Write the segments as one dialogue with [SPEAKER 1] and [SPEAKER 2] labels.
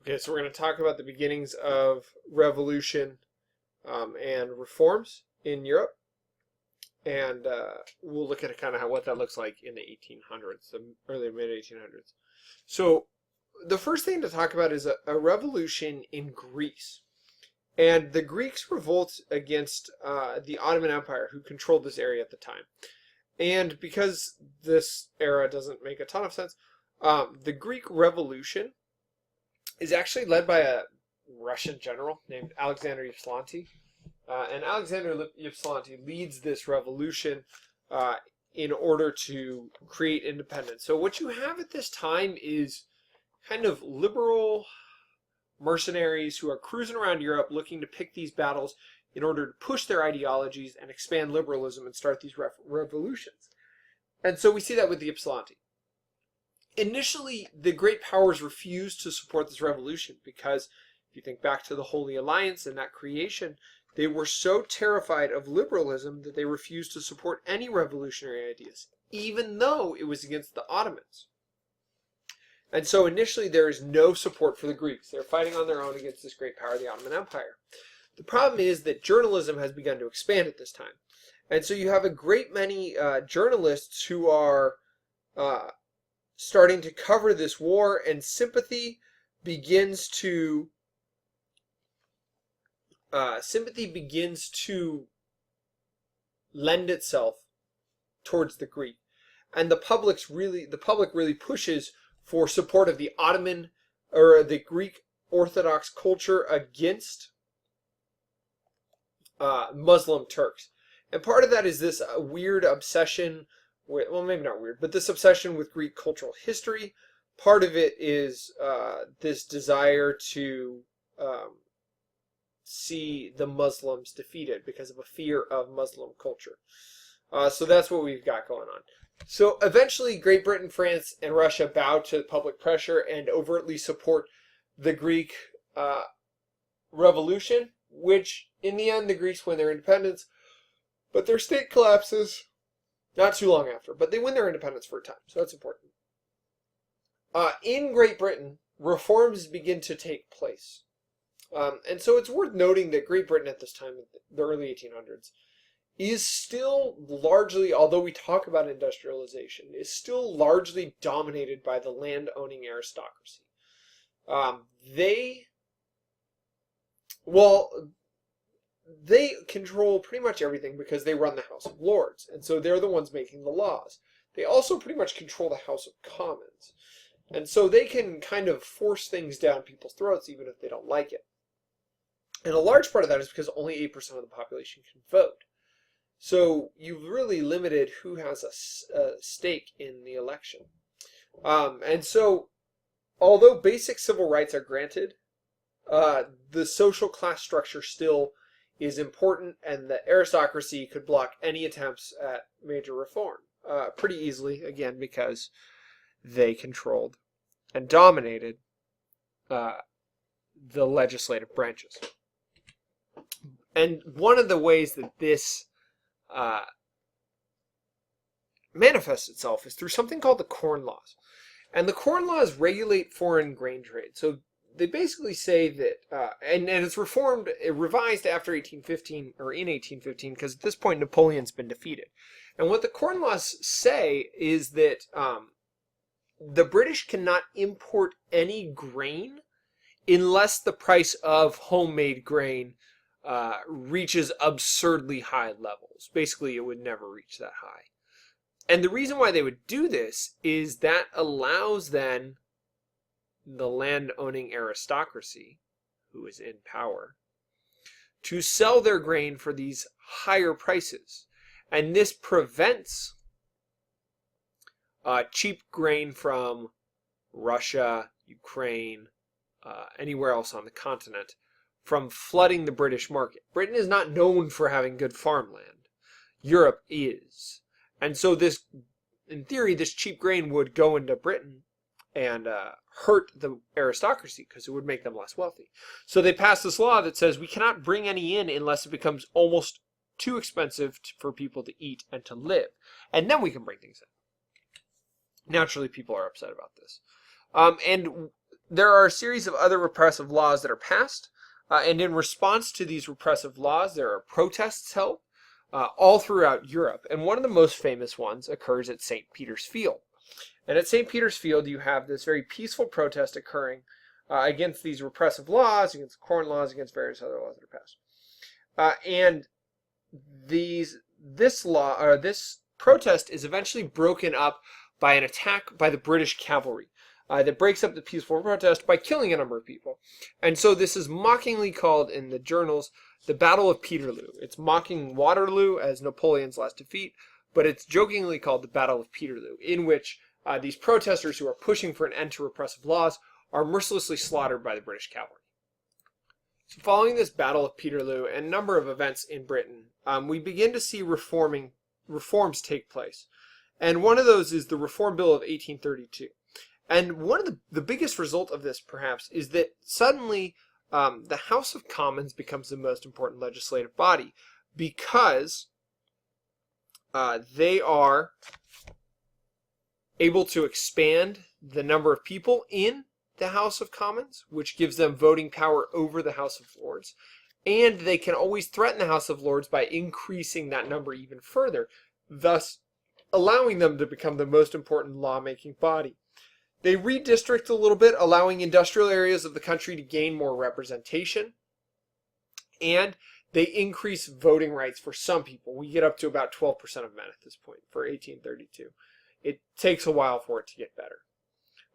[SPEAKER 1] Okay, so we're going to talk about the beginnings of revolution and reforms in Europe, and we'll look at kind of what that looks like in the 1800s, the early mid 1800s. So the first thing to talk about is a revolution in Greece. And the Greeks revolt against the Ottoman Empire, who controlled this area at the time. And because this era doesn't make a ton of sense, the Greek Revolution is actually led by a Russian general named Alexander Ypsilanti. And Alexander Ypsilanti leads this revolution in order to create independence. So what you have at this time is kind of liberal mercenaries who are cruising around Europe looking to pick these battles in order to push their ideologies and expand liberalism and start these revolutions. And so we see that with the Ypsilanti. Initially, the great powers refused to support this revolution because, if you think back to the Holy Alliance and that creation, they were so terrified of liberalism that they refused to support any revolutionary ideas, even though it was against the Ottomans. And so initially there is no support for the Greeks. They're fighting on their own against this great power, the Ottoman Empire. The problem is that journalism has begun to expand at this time. And so you have a great many journalists who are starting to cover this war, and sympathy begins to lend itself towards the Greek. And the public really pushes for support of the Ottoman or the Greek Orthodox culture against Muslim Turks. And part of that is this weird obsession with, well, maybe not weird, but this obsession with Greek cultural history. Part of it is this desire to see the Muslims defeated because of a fear of Muslim culture. So that's what we've got going on. So eventually Great Britain, France, and Russia bow to public pressure and overtly support the Greek revolution, which in the end the Greeks win their independence, but their state collapses not too long after. But they win their independence for a time, so that's important. In Great Britain, reforms begin to take place. And so it's worth noting that Great Britain at this time, the early 1800s, is still largely, although we talk about industrialization, is still largely dominated by the land-owning aristocracy. They control pretty much everything because they run the House of Lords, and so they're the ones making the laws. They also pretty much control the House of Commons, and so they can kind of force things down people's throats even if they don't like it. And a large part of that is because only 8% of the population can vote. So you've really limited who has a stake in the election. And so, although basic civil rights are granted, the social class structure still is important, and the aristocracy could block any attempts at major reform pretty easily, again, because they controlled and dominated the legislative branches. And one of the ways that this manifests itself is through something called the Corn Laws. And the Corn Laws regulate foreign grain trade. So they basically say that, and it's revised after 1815, or in 1815, because at this point Napoleon's been defeated. And what the Corn Laws say is that the British cannot import any grain unless the price of homemade grain reaches absurdly high levels. Basically, it would never reach that high. And the reason why they would do this is that allows then the land-owning aristocracy, who is in power, to sell their grain for these higher prices. And this prevents cheap grain from Russia, Ukraine, anywhere else on the continent, from flooding the British market. Britain is not known for having good farmland. Europe is. And so this, in theory, this cheap grain would go into Britain and hurt the aristocracy because it would make them less wealthy. So they passed this law that says we cannot bring any in unless it becomes almost too expensive for people to eat and to live. And then we can bring things in. Naturally, people are upset about this. And there are a series of other repressive laws that are passed, and in response to these repressive laws, there are protests held all throughout Europe. And one of the most famous ones occurs at St. Peter's Field. And at St. Peter's Field, you have this very peaceful protest occurring against these repressive laws, against the corn laws, against various other laws that are passed. And this protest is eventually broken up by an attack by the British cavalry that breaks up the peaceful protest by killing a number of people. And so this is mockingly called in the journals the Battle of Peterloo. It's mocking Waterloo as Napoleon's last defeat, but it's jokingly called the Battle of Peterloo, in which these protesters who are pushing for an end to repressive laws are mercilessly slaughtered by the British cavalry. So following this Battle of Peterloo and a number of events in Britain, we begin to see reforms take place. And one of those is the Reform Bill of 1832. And one of the biggest result of this, perhaps, is that suddenly the House of Commons becomes the most important legislative body because they are able to expand the number of people in the House of Commons, which gives them voting power over the House of Lords. And they can always threaten the House of Lords by increasing that number even further, thus allowing them to become the most important lawmaking body. They redistrict a little bit, allowing industrial areas of the country to gain more representation. And they increase voting rights for some people. We get up to about 12% of men at this point for 1832. It takes a while for it to get better.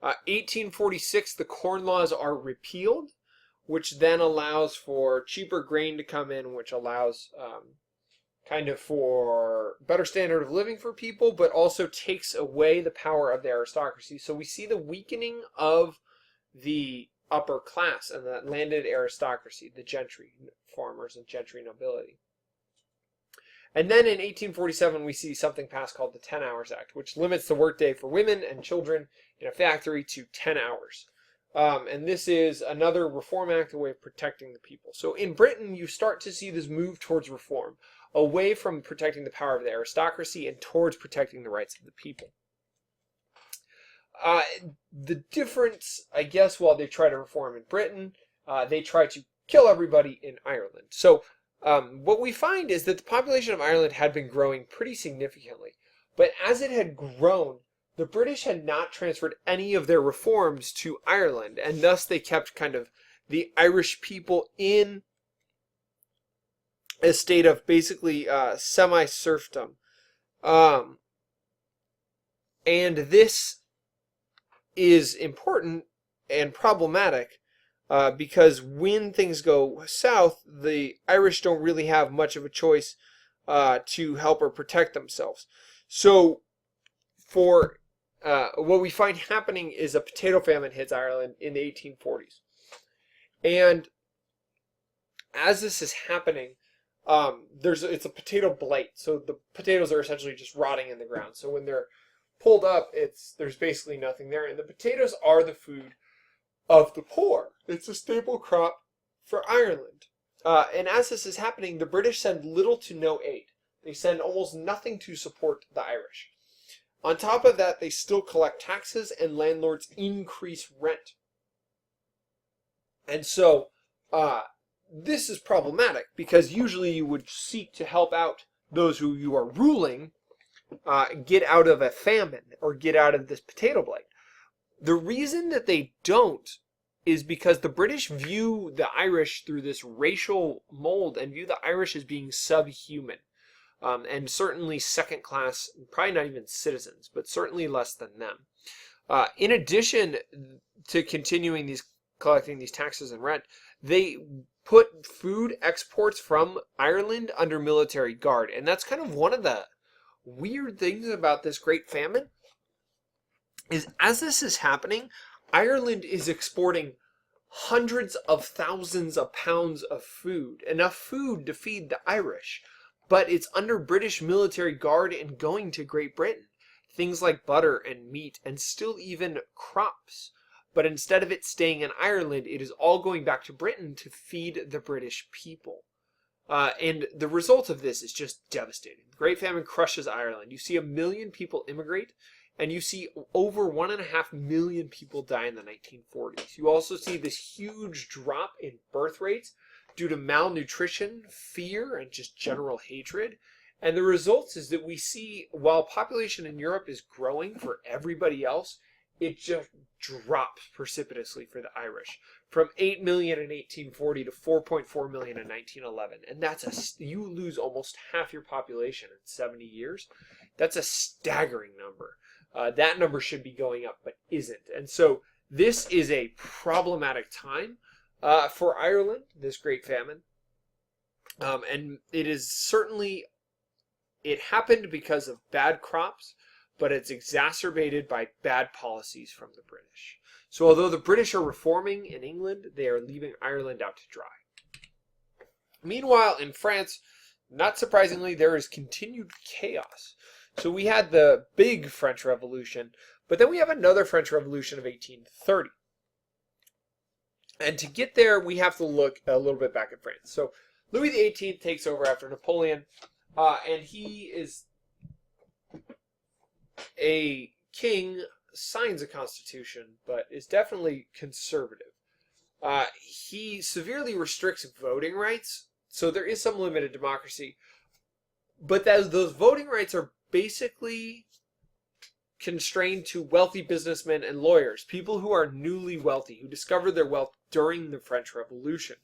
[SPEAKER 1] 1846, the Corn Laws are repealed, which then allows for cheaper grain to come in, which allows kind of for better standard of living for people, but also takes away the power of the aristocracy. So we see the weakening of the upper class and the landed aristocracy, the gentry, farmers and gentry nobility. And then in 1847, we see something passed called the 10 Hours Act, which limits the workday for women and children in a factory to 10 hours. And this is another reform act, a way of protecting the people. So in Britain, you start to see this move towards reform, away from protecting the power of the aristocracy and towards protecting the rights of the people. The difference, I guess, while they try to reform in Britain, they try to kill everybody in Ireland. So what we find is that the population of Ireland had been growing pretty significantly. But as it had grown, the British had not transferred any of their reforms to Ireland, and thus they kept kind of the Irish people in a state of basically semi-serfdom. And this is important and problematic because when things go south, the Irish don't really have much of a choice to help or protect themselves. So for what we find happening is a potato famine hits Ireland in the 1840s. And as this is happening, it's a potato blight. So the potatoes are essentially just rotting in the ground. So when they're pulled up, there's basically nothing there. And the potatoes are the food of the poor. It's a staple crop for Ireland. And as this is happening, the British send little to no aid. They send almost nothing to support the Irish. On top of that, they still collect taxes and landlords increase rent. And so, this is problematic because usually you would seek to help out those who you are ruling get out of a famine or get out of this potato blight. The reason that they don't is because the British view the Irish through this racial mold and view the Irish as being subhuman. And certainly second class, probably not even citizens, but certainly less than them. In addition to continuing collecting these taxes and rent, they put food exports from Ireland under military guard. And that's kind of one of the weird things about this great famine, is as this is happening, Ireland is exporting hundreds of thousands of pounds of food, enough food to feed the Irish. But it's under British military guard and going to Great Britain. Things like butter and meat and still even crops. But instead of it staying in Ireland, it is all going back to Britain to feed the British people. And the result of this is just devastating. The Great Famine crushes Ireland. You see 1 million people immigrate and you see over 1.5 million people die in the 1940s. You also see this huge drop in birth rates due to malnutrition, fear, and just general hatred. And the results is that we see, while population in Europe is growing for everybody else, it just drops precipitously for the Irish, from 8 million in 1840 to 4.4 million in 1911. And you lose almost half your population in 70 years. That's a staggering number. That number should be going up, but isn't. And so this is a problematic time for Ireland, this Great Famine. And it is certainly, it happened because of bad crops, but it's exacerbated by bad policies from the British. So although the British are reforming in England, they are leaving Ireland out to dry. Meanwhile, in France, not surprisingly, there is continued chaos. So we had the big French Revolution, but then we have another French Revolution of 1830. And to get there, we have to look a little bit back at France. So Louis XVIII takes over after Napoleon, and he is a king, signs a constitution, but is definitely conservative. He severely restricts voting rights, so there is some limited democracy, but those voting rights are basically constrained to wealthy businessmen and lawyers, people who are newly wealthy, who discovered their wealth during the French Revolution.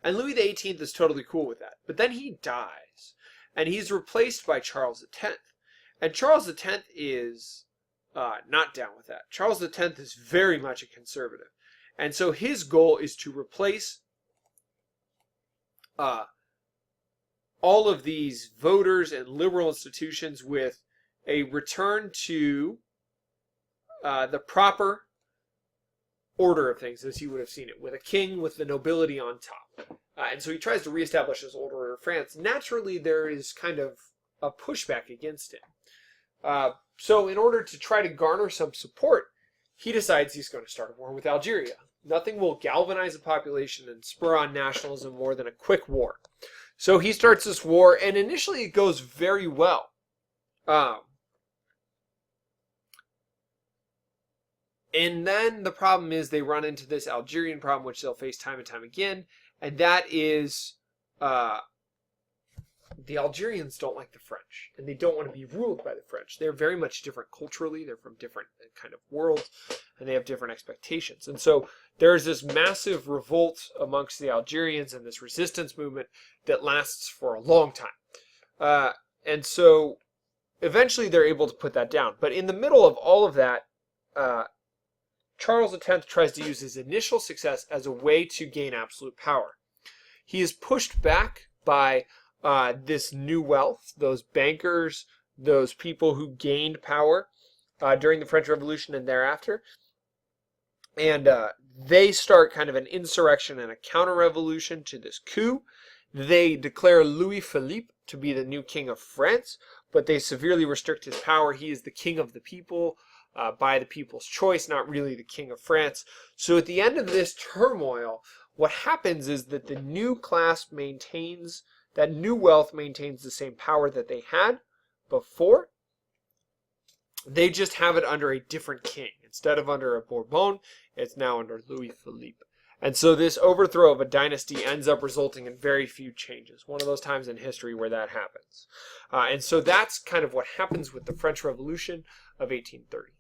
[SPEAKER 1] And Louis XVIII is totally cool with that. But then he dies, and he's replaced by Charles X. And Charles X is not down with that. Charles X is very much a conservative. And so his goal is to replace all of these voters and liberal institutions with a return to the proper order of things as he would have seen it, with a king with the nobility on top. And so he tries to reestablish this old order of France. Naturally, there is kind of a pushback against him. So in order to try to garner some support, he decides he's going to start a war with Algeria. Nothing will galvanize the population and spur on nationalism more than a quick war. So he starts this war, and initially it goes very well. And then the problem is they run into this Algerian problem, which they'll face time and time again, and that is the Algerians don't like the French, and they don't want to be ruled by the French. They're very much different culturally. They're from different kind of worlds, and they have different expectations. And so there's this massive revolt amongst the Algerians and this resistance movement that lasts for a long time. And so eventually they're able to put that down. But in the middle of all of that, Charles X tries to use his initial success as a way to gain absolute power. He is pushed back by this new wealth, those bankers, those people who gained power during the French Revolution and thereafter. And they start kind of an insurrection and a counter-revolution to this coup. They declare Louis Philippe to be the new king of France, but they severely restrict his power. He is the king of the people, by the people's choice, not really the king of France. So at the end of this turmoil, what happens is that the new class maintains, that new wealth maintains the same power that they had before. They just have it under a different king. Instead of under a Bourbon, it's now under Louis Philippe. And so this overthrow of a dynasty ends up resulting in very few changes. One of those times in history where that happens. And so that's kind of what happens with the French Revolution of 1830.